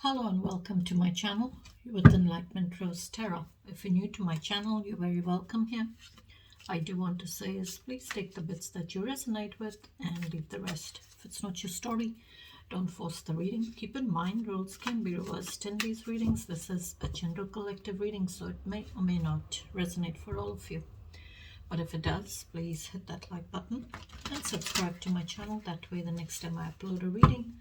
Hello and welcome to my channel with Enlightenment Rose Tarot. If you're new to my channel, you're very welcome here. I do want to say is please take the bits that you resonate with and leave the rest. If it's not your story, don't force the reading. Keep in mind, roles can be reversed in these readings. This is a general collective reading, so it may or may not resonate for all of you. But if it does, please hit that like button and subscribe to my channel. That way the next time I upload a reading,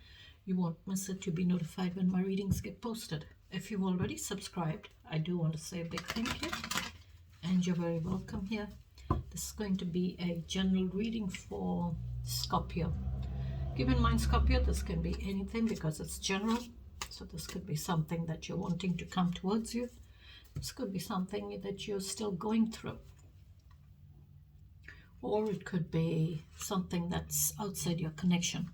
you won't miss it to be notified when my readings get posted. If you've already subscribed, I do want to say a big thank you. And you're very welcome here. This is going to be a general reading for Scorpio. Keep in mind, Scorpio, this can be anything because it's general. So this could be something that you're wanting to come towards you. This could be something that you're still going through. Or it could be something that's outside your connection,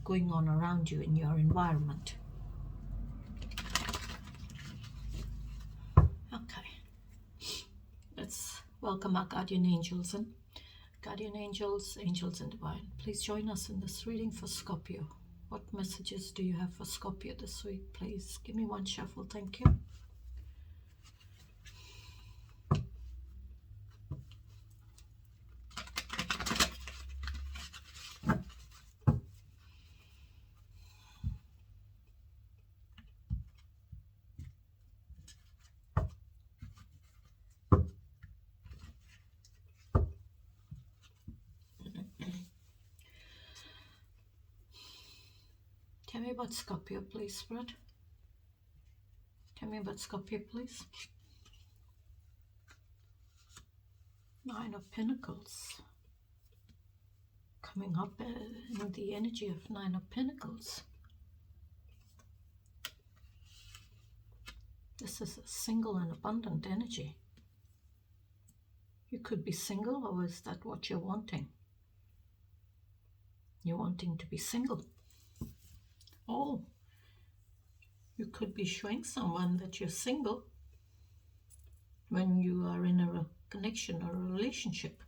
going on around you in your environment. Okay, let's welcome our guardian angels and angels and divine. Please join us in this reading for Scorpio. What messages do you have for Scorpio this week? Please give me one shuffle, thank you. Tell me about Scorpio, please, Spirit. Tell me about Scorpio, please. Nine of Pentacles. Coming up in the energy of Nine of Pentacles. This is a single and abundant energy. You could be single, or is that what you're wanting? You're wanting to be single. Oh, you could be showing someone that you're single when you are in a connection or a relationship.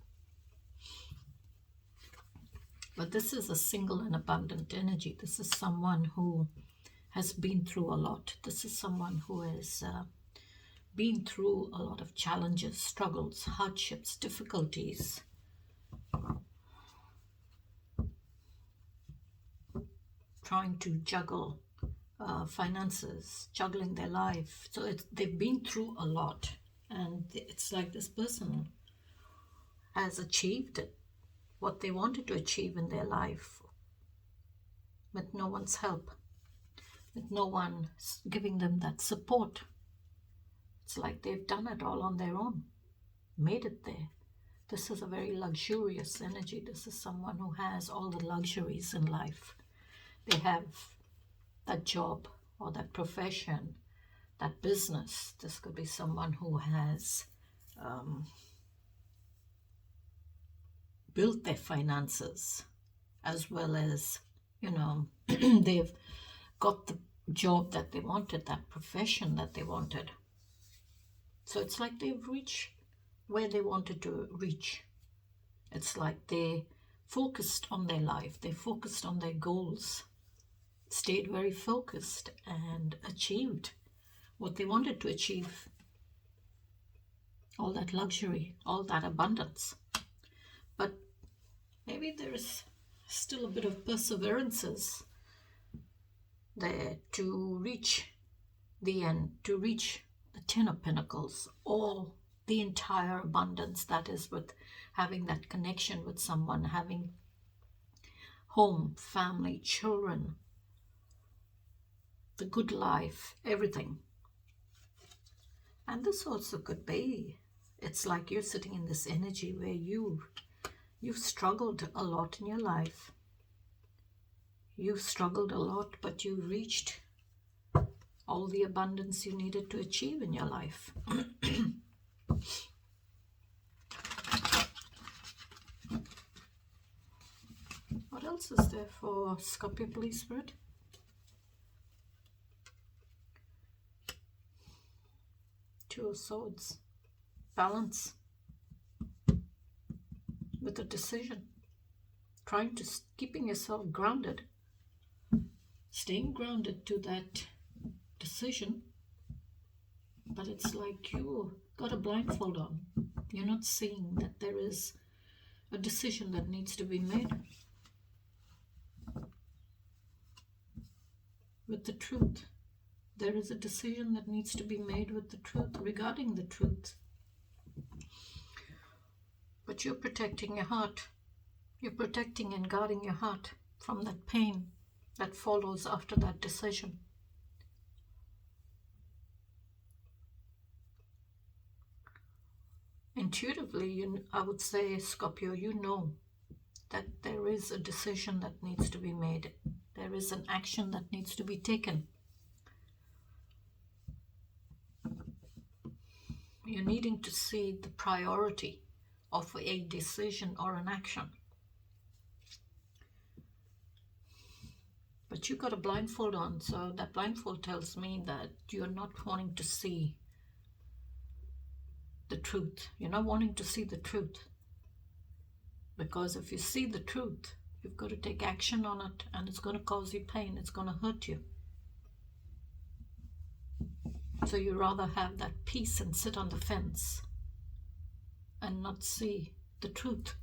But this is a single and abundant energy. This is someone who has been through a lot. This is someone who has been through a lot of challenges, struggles, hardships, difficulties. Trying to juggle finances, juggling their life. So they've been through a lot. And it's like this person has achieved what they wanted to achieve in their life with no one's help, with no one giving them that support. It's like they've done it all on their own, made it there. This is a very luxurious energy. This is someone who has all the luxuries in life. They have that job or that profession, that business. This could be someone who has built their finances, as well as, they've got the job that they wanted, that profession that they wanted. So it's like they've reached where they wanted to reach. It's like they focused on their life. They focused on their goals, stayed very focused and achieved what they wanted to achieve. All that luxury, all that abundance. But maybe there is still a bit of perseverances there to reach the end, to reach the Ten of Pentacles, or the entire abundance that is with having that connection with someone, having home, family, children, the good life, everything. And this also could be, it's like you're sitting in this energy where you've struggled a lot in your life. You've struggled a lot, but you reached all the abundance you needed to achieve in your life. What else is there for Scorpio, please, Spirit? Two of Swords. Balance. With a decision. Keeping yourself grounded. staying grounded to that decision, but it's like you got a blindfold on. You're not seeing that there is a decision that needs to be made with the truth. There is a decision that needs to be made with the truth, regarding the truth. But you're protecting your heart. You're protecting and guarding your heart from that pain that follows after that decision. Intuitively, I would say, Scorpio, you know that there is a decision that needs to be made. There is an action that needs to be taken. You're needing to see the priority of a decision or an action. But you got a blindfold on, so that blindfold tells me that you're not wanting to see the truth. You're not wanting to see the truth. Because if you see the truth, you've got to take action on it, and it's going to cause you pain. It's going to hurt you. So you rather have that peace and sit on the fence and not see the truth.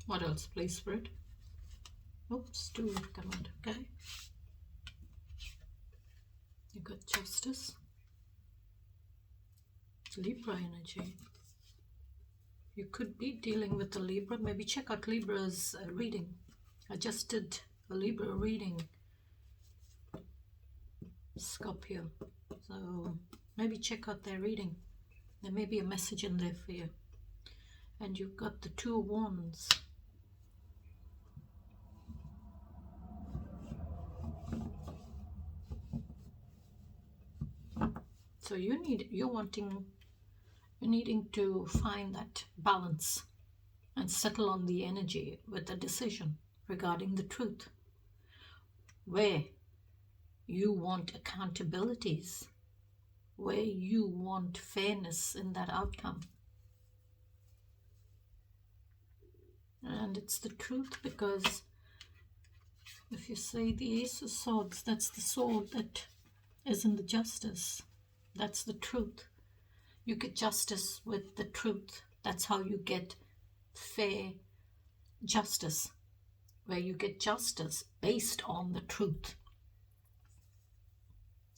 What else, please, Spirit? Oops, two have come out, okay? You got justice. Libra energy. You could be dealing with a Libra. Maybe check out Libra's reading. I just did a Libra reading, Scorpio. So maybe check out their reading. There may be a message in there for you. And you've got the Two of Wands. So you're needing to find that balance and settle on the energy with a decision regarding the truth, where you want accountabilities, where you want fairness in that outcome. And it's the truth, because if you say the Ace of Swords, that's the sword that is in the justice. That's the truth. You get justice with the truth. That's how you get fair justice, where you get justice based on the truth.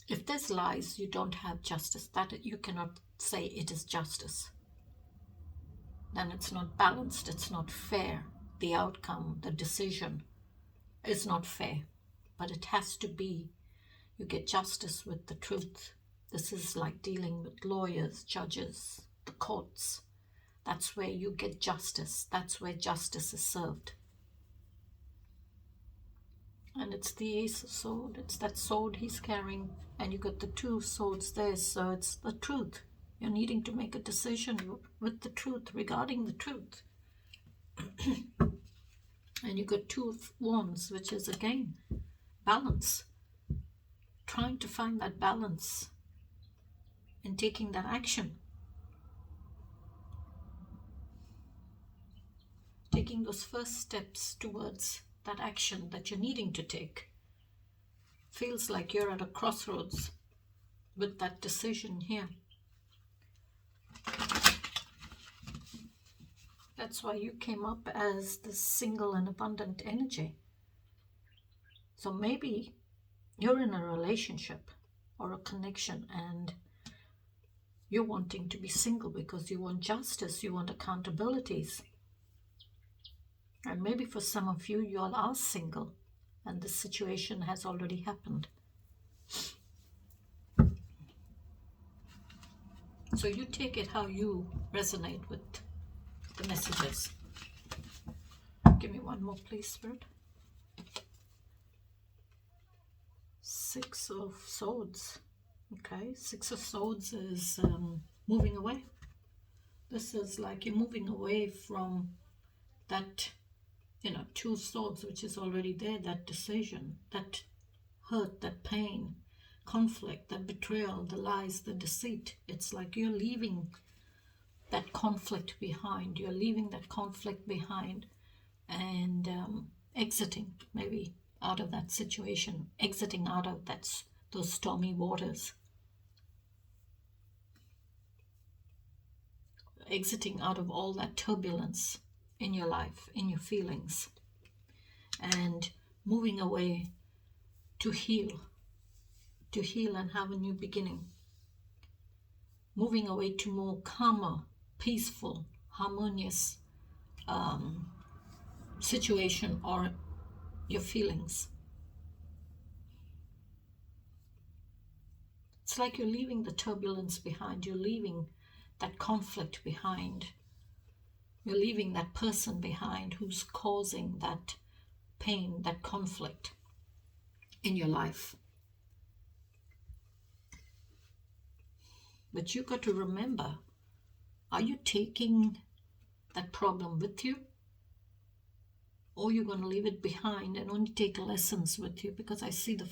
If there's lies, you don't have justice. That you cannot say it is justice. Then it's not balanced, it's not fair. The outcome, the decision is not fair. But it has to be, you get justice with the truth. This is like dealing with lawyers, judges, the courts. That's where you get justice. That's where justice is served. And it's the Ace of Swords. It's that sword he's carrying. And you got the two swords there. So it's the truth. You're needing to make a decision with the truth, regarding the truth. And you got Two of Wands, which is again balance. Trying to find that balance and taking that action. Taking those first steps towards that action that you're needing to take. Feels like you're at a crossroads with that decision here. That's why you came up as the single and abundant energy. So maybe you're in a relationship or a connection and you're wanting to be single because you want justice, you want accountabilities. And maybe for some of you, you all are single and this situation has already happened. So you take it how you resonate with the messages. Give me one more, please, Spirit. Six of Swords. Okay, Six of Swords is moving away. This is like you're moving away from that, Two of Swords, which is already there, that decision, that hurt, that pain, conflict, that betrayal, the lies, the deceit. It's like you're leaving that conflict behind. You're leaving that conflict behind and exiting maybe out of that situation, exiting out of those stormy waters, exiting out of all that turbulence in your life, in your feelings, and moving away to heal and have a new beginning. Moving away to more calmer, peaceful, harmonious situation or your feelings. It's like you're leaving the turbulence behind. You're leaving that conflict behind. You're leaving that person behind who's causing that pain, that conflict in your life. But you got to remember, are you taking that problem with you? Or you're going to leave it behind and only take lessons with you? Because I see the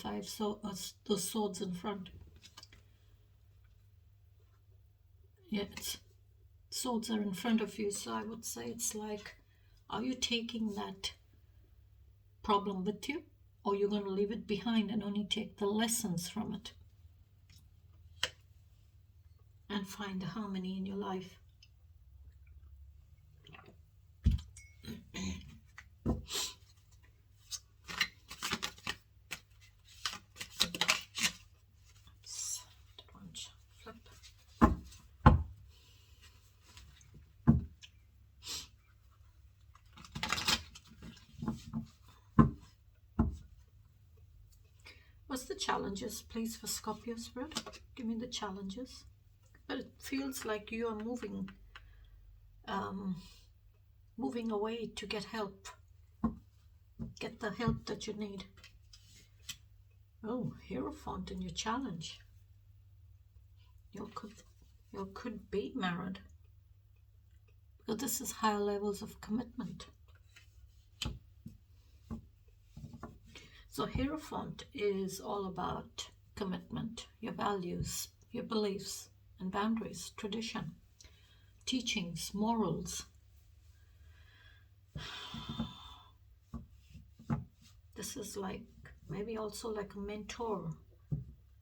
those swords in front. Yeah, swords are in front of you. So I would say it's like, are you taking that problem with you? Or you're going to leave it behind and only take the lessons from it? And find the harmony in your life. What's the challenges, please, for Scorpio Spirit? Give me the challenges. But it feels like you are moving away to get help. Get the help that you need. Oh, Hierophant in your challenge. You could be married. Because this is higher levels of commitment. So Hierophant is all about commitment, your values, your beliefs and boundaries, tradition, teachings, morals. This is like maybe also like a mentor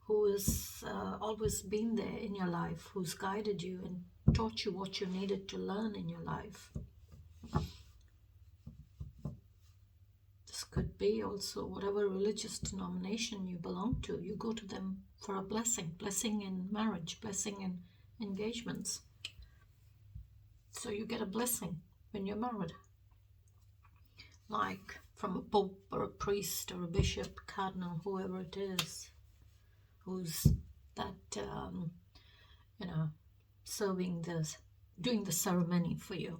who has always been there in your life, who's guided you and taught you what you needed to learn in your life. This could be also whatever religious denomination you belong to. You go to them for a blessing in marriage, blessing in engagements. So you get a blessing when you're married. Like from a pope or a priest or a bishop, cardinal, whoever it is, who's that, doing the ceremony for you.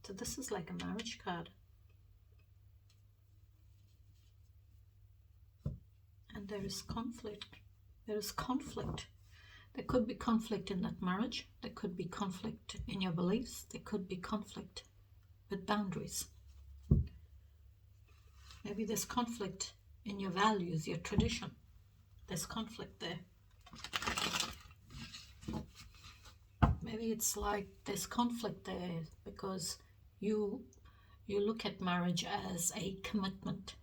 So this is like a marriage card. And there is conflict. There is conflict. There could be conflict in that marriage. There could be conflict in your beliefs. There could be conflict with boundaries. Maybe there's conflict in your values, your tradition. There's conflict there. Maybe it's like there's conflict there because you look at marriage as a commitment.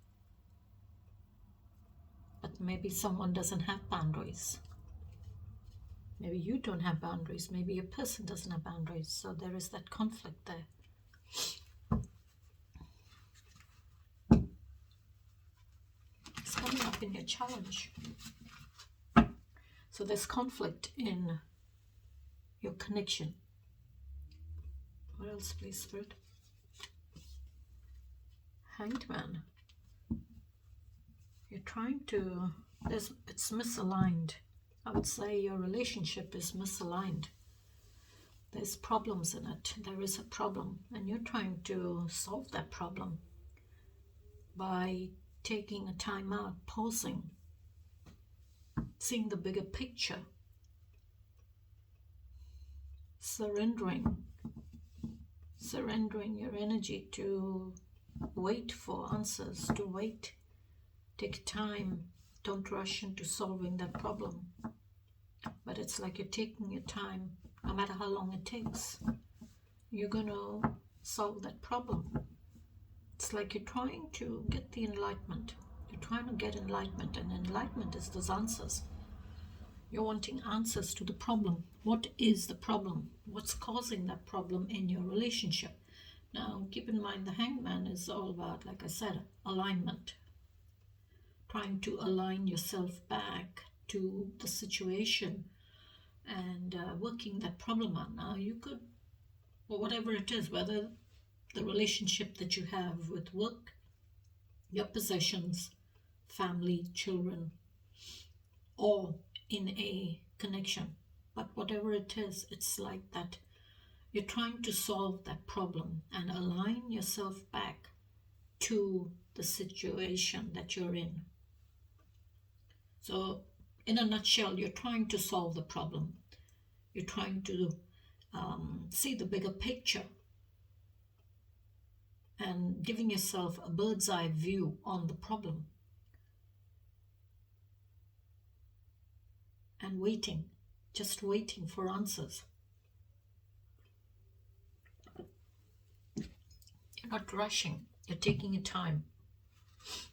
But maybe someone doesn't have boundaries. Maybe you don't have boundaries. Maybe a person doesn't have boundaries. So there is that conflict there. It's coming up in your challenge. So there's conflict in your connection. What else, please, Spirit? Hanged Man. You're trying to... it's misaligned. I would say your relationship is misaligned. There's problems in it. There is a problem. And you're trying to solve that problem by taking a time out, pausing, seeing the bigger picture, surrendering your energy to wait for answers, to wait, take time, don't rush into solving that problem. But it's like you're taking your time, no matter how long it takes, you're going to solve that problem. It's like you're trying to get the enlightenment. You're trying to get enlightenment, and enlightenment is those answers. You're wanting answers to the problem. What is the problem? What's causing that problem in your relationship? Now, keep in mind, the hangman is all about, like I said, alignment. Trying to align yourself back to the situation and working that problem out. Now, you could, or whatever it is, whether the relationship that you have with work, your possessions, family, children, or in a connection. But whatever it is, it's like that you're trying to solve that problem and align yourself back to the situation that you're in. So in a nutshell, you're trying to solve the problem. You're trying to see the bigger picture and giving yourself a bird's eye view on the problem. And waiting, just waiting for answers. You're not rushing, you're taking your time.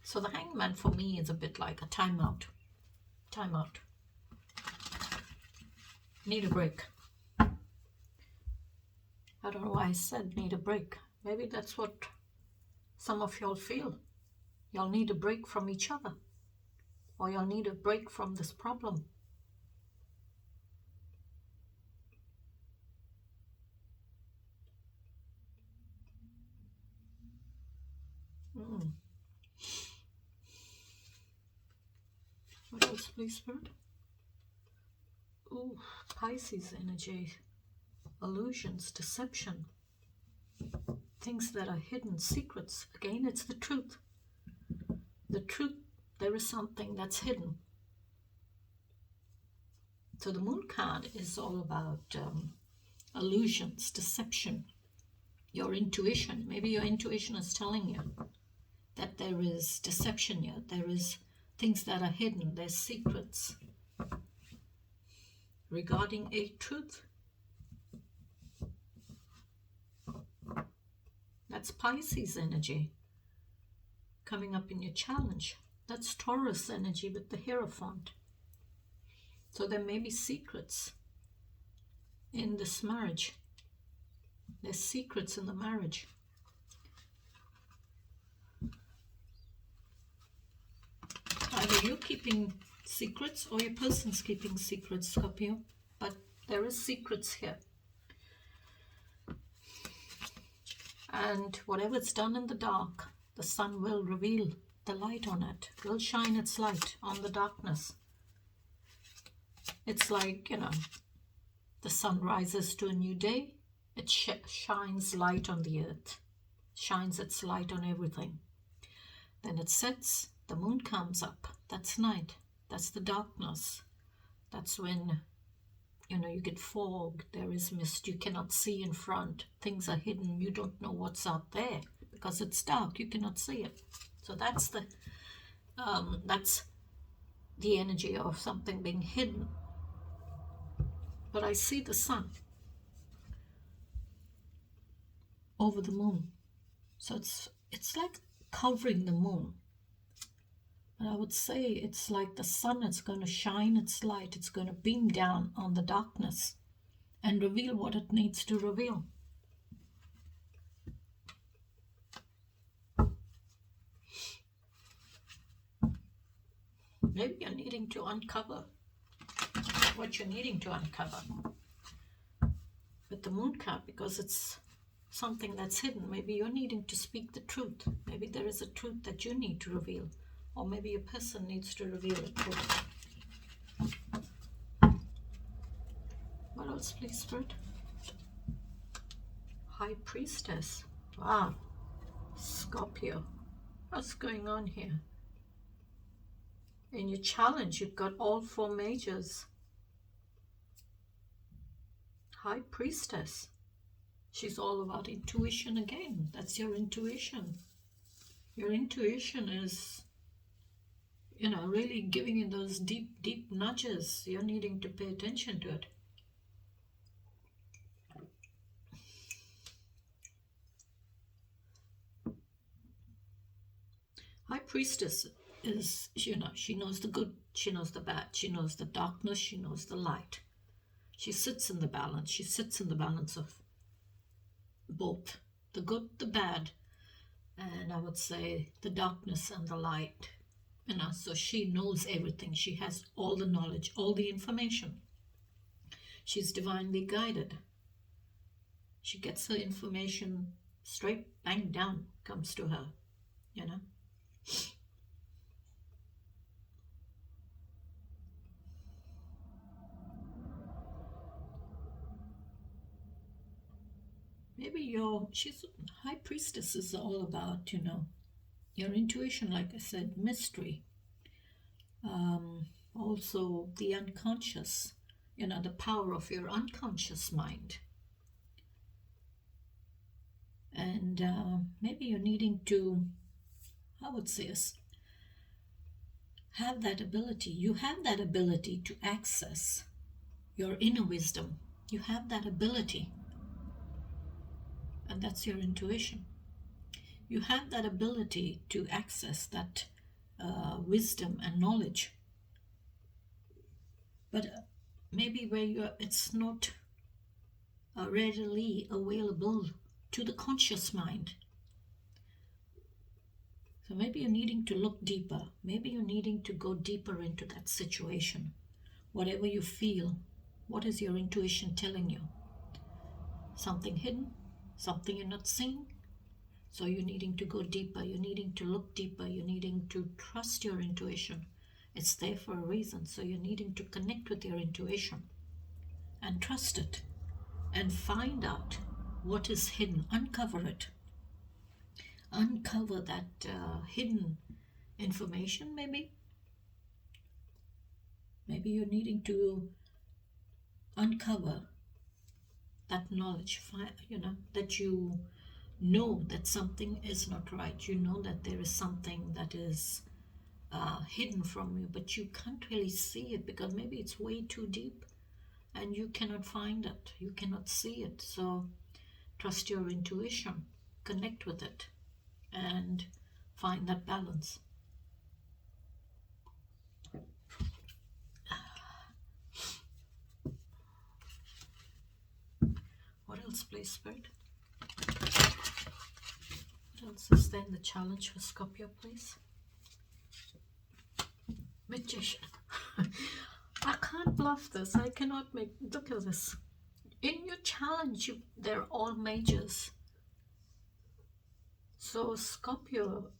So the hangman for me is a bit like a timeout. Timeout. Need a break. I don't know why I said need a break. Maybe that's what some of y'all feel. Y'all need a break from each other. Or y'all need a break from this problem. What else, please, Spirit? Ooh, Pisces energy. Illusions, deception. Things that are hidden, secrets. Again, it's the truth. The truth, there is something that's hidden. So the moon card is all about illusions, deception. Your intuition. Maybe your intuition is telling you that there is deception here. There is things that are hidden. There's secrets regarding a truth. That's Pisces energy coming up in your challenge. That's Taurus energy with the Hierophant. So there may be secrets in this marriage. There's secrets in the marriage. Either you're keeping secrets or your person's keeping secrets, Scorpio. But there is secrets here. And whatever's done in the dark, the sun will reveal the light on it, will shine its light on the darkness. It's like, the sun rises to a new day, it shines light on the earth, shines its light on everything. Then it sets, the moon comes up, that's night, that's the darkness. That's when, you get fog, there is mist, you cannot see in front, things are hidden, you don't know what's out there because it's dark, you cannot see it. So that's the energy of something being hidden. But I see the sun over the moon. So it's like covering the moon. But I would say it's like the sun is going to shine its light. It's going to beam down on the darkness and reveal what it needs to reveal. Maybe you're needing to uncover what you're needing to uncover with the moon card, because it's something that's hidden. Maybe you're needing to speak the truth. Maybe there is a truth that you need to reveal, or maybe a person needs to reveal a truth. What else, please, Spirit? High Priestess. Wow. Scorpio. What's going on here? In your challenge, you've got all 4 majors. High Priestess. She's all about intuition again. That's your intuition. Your intuition is, really giving you those deep, deep nudges. You're needing to pay attention to it. High Priestess is, she knows the good, she knows the bad, she knows the darkness, she knows the light. She sits in the balance. She sits in the balance of both the good, the bad, and I would say the darkness and the light. So she knows everything. She has all the knowledge, all the information. She's divinely guided. She gets her information straight bang down, comes to her, Maybe she's High Priestess is all about, your intuition, like I said, mystery. Also the unconscious, the power of your unconscious mind. And maybe you're needing to, I would say, have that ability. You have that ability to access your inner wisdom. You have that ability. And that's your intuition. You have that ability to access that wisdom and knowledge. But maybe where it's not readily available to the conscious mind. So maybe you're needing to look deeper. Maybe you're needing to go deeper into that situation. Whatever you feel, what is your intuition telling you? Something hidden? Something you're not seeing? So you're needing to go deeper. You're needing to look deeper. You're needing to trust your intuition. It's there for a reason. So you're needing to connect with your intuition and trust it and find out what is hidden. Uncover it. Uncover that hidden information, maybe. Maybe you're needing to uncover that knowledge, that you know that something is not right. You know that there is something that is hidden from you, but you can't really see it because maybe it's way too deep and you cannot find it. You cannot see it. So trust your intuition, connect with it, and find that balance. What else, please, Spirit? What else is there in the challenge for Scorpio, please? Magician. I can't bluff this. I cannot look at this. In your challenge, they're all majors. So Scorpio,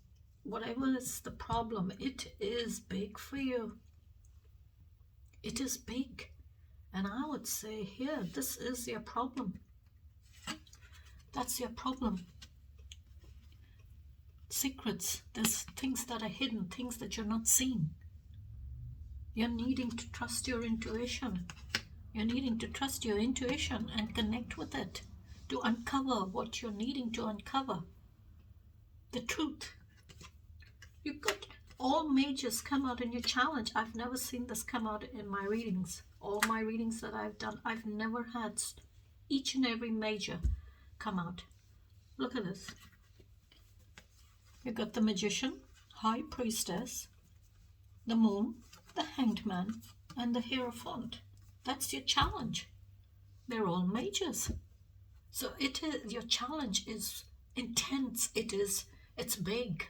whatever is the problem, it is big for you. It is big. And I would say here, this is your problem. That's your problem. Secrets, there's things that are hidden, things that you're not seeing. You're needing to trust your intuition. You're needing to trust your intuition and connect with it to uncover what you're needing to uncover. The truth. You've got all majors come out in your challenge. I've never seen this come out in my readings. All my readings that I've done, I've never had each and every major come out. Look at this. You've got the Magician, High Priestess, the Moon, the Hanged Man, and the Hierophant. That's your challenge. They're all majors. So your challenge is intense. It's big.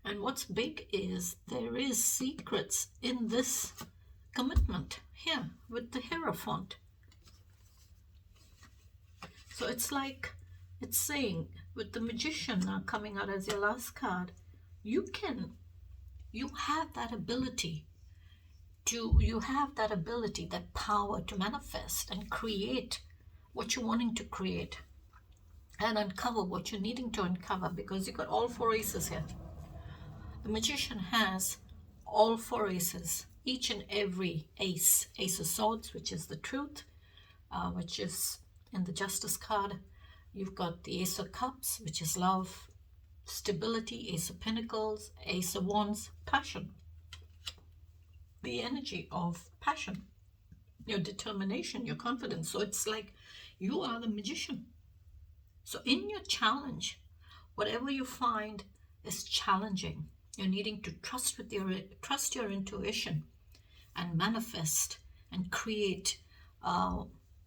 And what's big is there is secrets in this commitment here with the Hierophant. So it's like it's saying with the Magician now coming out as your last card, you have that ability that power to manifest and create what you're wanting to create and uncover what you're needing to uncover, because you've got all four aces here. The Magician has all four aces, each and every ace. Ace of Swords, which is the truth, which is in the Justice card. You've got the Ace of Cups, which is love, Stability, Ace of Pentacles, Ace of Wands, passion. The energy of passion, your determination, your confidence. So it's like you are the magician. So in your challenge, whatever you find is challenging, you're needing to trust your intuition and manifest and create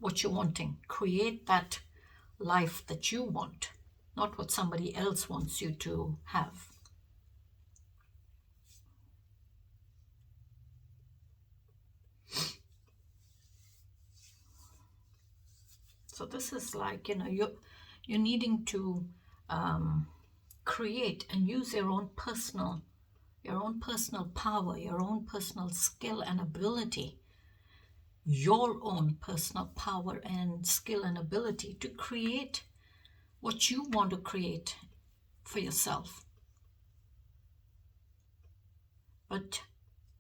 what you're wanting. Create that life that you want, not what somebody else wants you to have. So this is like, you're needing to create and use your own personal power, your own personal skill and ability, your own personal power and skill and ability to create what you want to create for yourself. But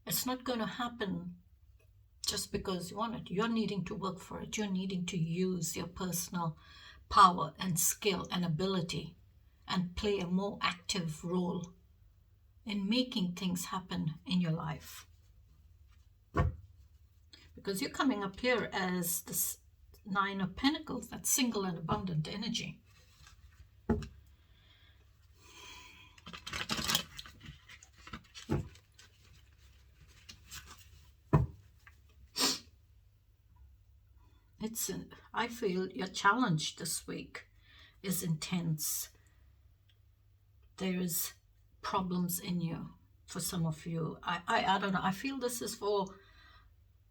it's not going to happen just because you want it. You're needing to work for it. You're needing to use your personal power and skill and ability and play a more active role in making things happen in your life. Because you're coming up here as this Nine of Pentacles, that single and abundant energy. I feel your challenge this week is intense. There's problems in you for some of you. I don't know. I feel this is for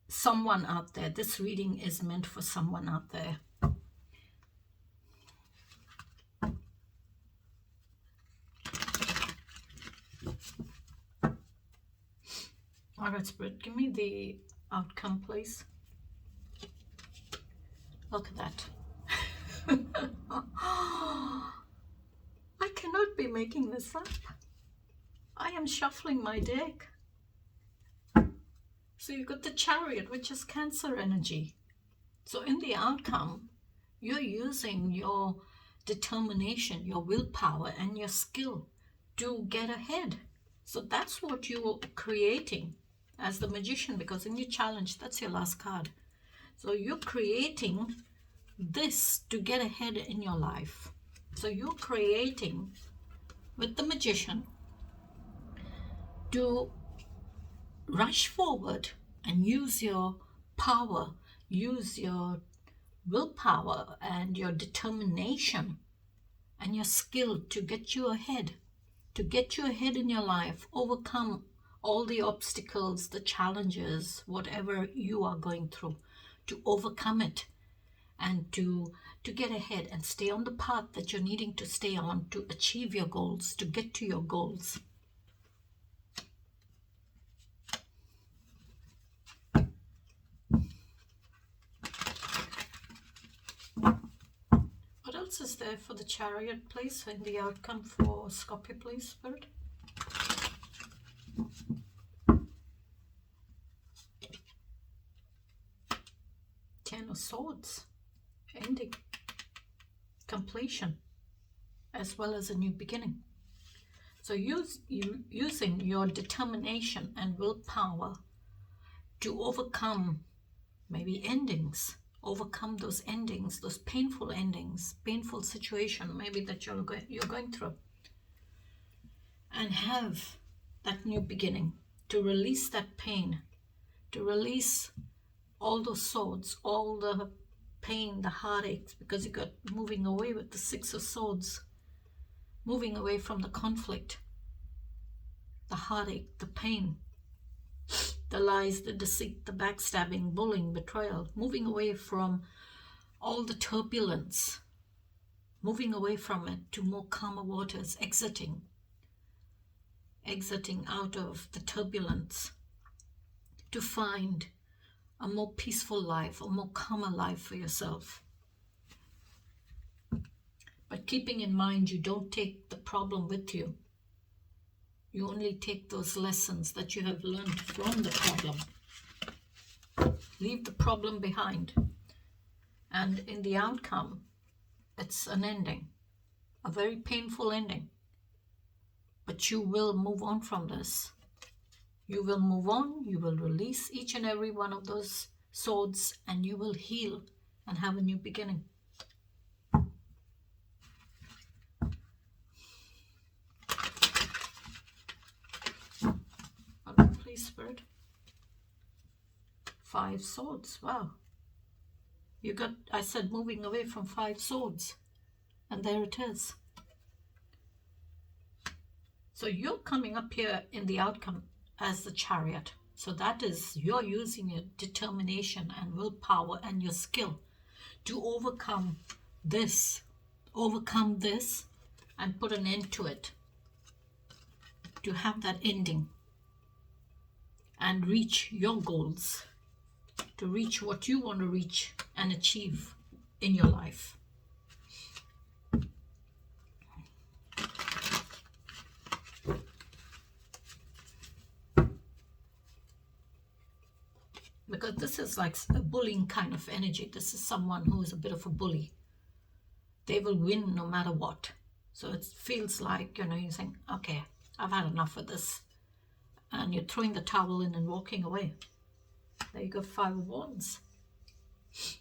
someone out there. This reading is meant for someone out there. All right, Spirit, give me the outcome, please. Look at that. I cannot be making this up. I am shuffling my deck. So you've got the Chariot, which is Cancer energy. So in the outcome, you're using your determination, your willpower, and your skill to get ahead. So that's what you're creating as the Magician, because in your challenge, that's your last card. So you're creating this to get ahead in your life. So you're creating with the Magician to rush forward and use your power, use your willpower and your determination and your skill to get you ahead, in your life, overcome all the obstacles, the challenges, whatever you are going through, to overcome it and to get ahead and stay on the path that you're needing to stay on to achieve your goals, to get to your goals. What else is there for the Chariot, please, in the outcome for Scorpio, please, Spirit? Ten of Swords, ending, completion, as well as a new beginning. So using your determination and willpower to overcome maybe endings, overcome those endings, those painful endings, painful situation maybe that you're going through, and have that new beginning, to release that pain, to release all those swords, all the pain, the heartaches, because you got moving away with the Six of Swords, moving away from the conflict, the heartache, the pain, the lies, the deceit, the backstabbing, bullying, betrayal, moving away from all the turbulence, moving away from it to more calmer waters, exiting out of the turbulence to find a more peaceful life, a more calmer life for yourself. But keeping in mind, you don't take the problem with you. You only take those lessons that you have learned from the problem. Leave the problem behind. And in the outcome, it's an ending, a very painful ending. But you will move on from this. You will move on, you will release each and every one of those swords, and you will heal and have a new beginning. Please, Spirit. 5 swords. Wow. You got, I said, moving away from 5 swords. And there it is. So you're coming up here in the outcome as the Chariot. So that is, you're using your determination and willpower and your skill to overcome this, and put an end to it. To have that ending and reach your goals, to reach what you want to reach and achieve in your life. Because this is like a bullying kind of energy. This is someone who is a bit of a bully. They will win no matter what. So it feels like, you're saying, okay, I've had enough of this. And you're throwing the towel in and walking away. There you go, 5 of Wands.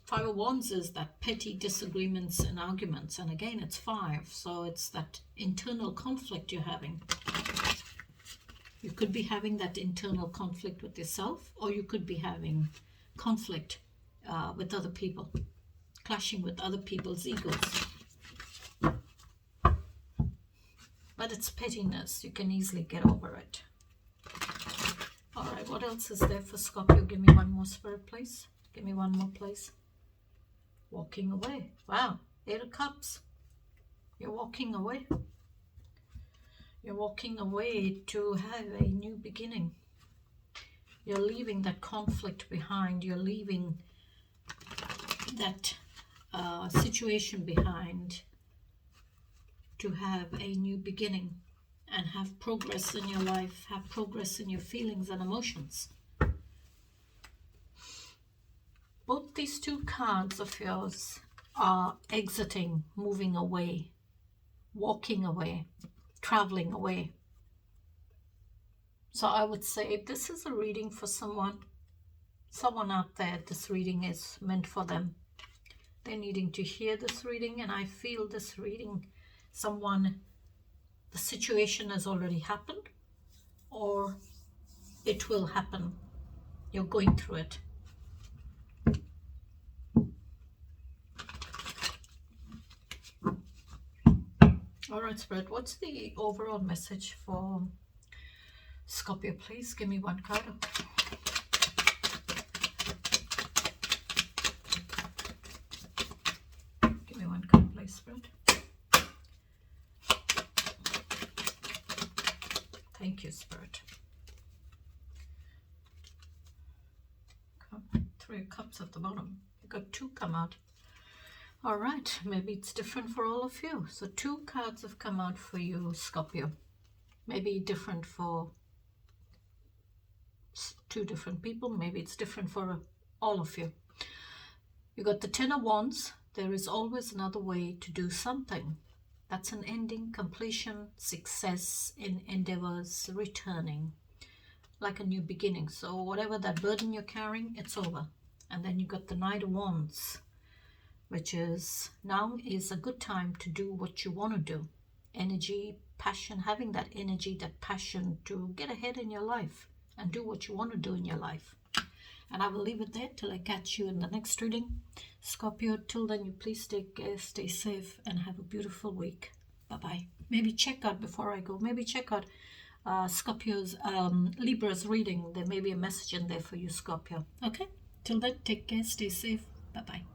5 of Wands is that petty disagreements and arguments. And again, it's 5. So it's that internal conflict you're having. You could be having that internal conflict with yourself, or you could be having conflict with other people, clashing with other people's egos. But it's pettiness. You can easily get over it. All right, what else is there for Scorpio? Give me one more, Spirit, please. Give me one more, please. Walking away. Wow, 8 of Cups. You're walking away. You're walking away to have a new beginning. You're leaving that conflict behind. You're leaving that situation behind to have a new beginning and have progress in your life, have progress in your feelings and emotions. Both these 2 cards of yours are exiting, moving away, walking away, traveling away. So I would say this is a reading for someone out there. This reading is meant for them. They're needing to hear this reading, and I feel this reading, the situation has already happened, or it will happen. You're going through it. All right, Spirit, what's the overall message for Scorpio, please? Give me one card. Give me one card, please, Spirit. Thank you, Spirit. 3 of Cups at the bottom. You got 2 come out. All right, maybe it's different for all of you. So 2 cards have come out for you, Scorpio. Maybe different for 2 different people. Maybe it's different for all of you. You got the 10 of Wands. There is always another way to do something. That's an ending, completion, success in endeavors, returning, like a new beginning. So whatever that burden you're carrying, it's over. And then you got the Knight of Wands, which is now is a good time to do what you want to do. Energy, passion, having that energy, that passion to get ahead in your life and do what you want to do in your life. And I will leave it there till I catch you in the next reading. Scorpio, till then, you please take care, stay safe, and have a beautiful week. Bye-bye. Maybe check out, before I go, maybe check out Scorpio's, Libra's reading. There may be a message in there for you, Scorpio. Okay? Till then, take care, stay safe. Bye-bye.